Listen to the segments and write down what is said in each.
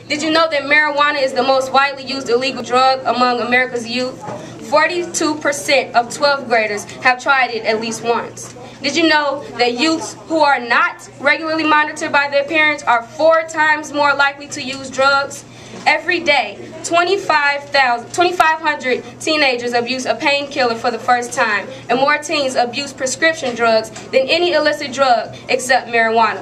Did you know that marijuana is the most widely used illegal drug among America's youth? 42% of 12th graders have tried it at least once. Did you know that youths who are not regularly monitored by their parents are 4 times more likely to use drugs? Every day, 2,500 teenagers abuse a painkiller for the first time, and more teens abuse prescription drugs than any illicit drug except marijuana.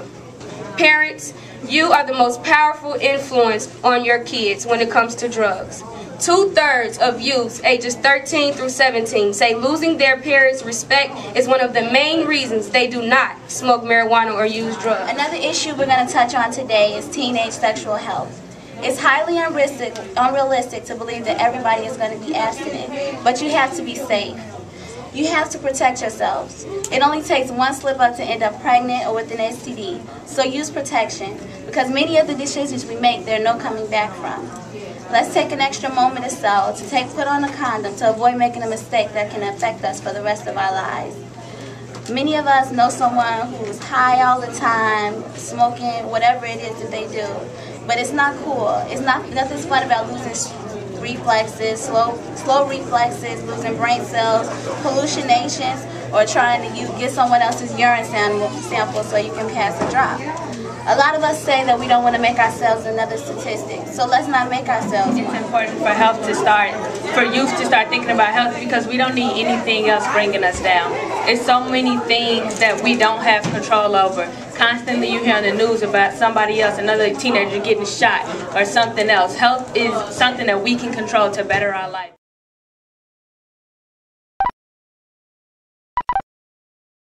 Parents, you are the most powerful influence on your kids when it comes to drugs. 2/3 of youths ages 13 through 17 say losing their parents' respect is one of the main reasons they do not smoke marijuana or use drugs. Another issue we're going to touch on today is teenage sexual health. It's highly unrealistic to believe that everybody is going to be abstinent, but you have to be safe. You have to protect yourselves. It only takes one slip up to end up pregnant or with an STD, so use protection, because many of the decisions we make, there are no coming back from. Let's take an extra moment or so to put on a condom to avoid making a mistake that can affect us for the rest of our lives. Many of us know someone who's high all the time, smoking, whatever it is that they do. But it's not cool. Nothing's fun about losing reflexes, slow reflexes, losing brain cells, hallucinations, or trying to get someone else's urine sample so you can pass a drop. A lot of us say that we don't want to make ourselves another statistic, so let's not make ourselves one. It's important for youth to start thinking about health, because we don't need anything else bringing us down. It's so many things that we don't have control over. Constantly you hear on the news about somebody else, another teenager getting shot or something else. Health is something that we can control to better our life.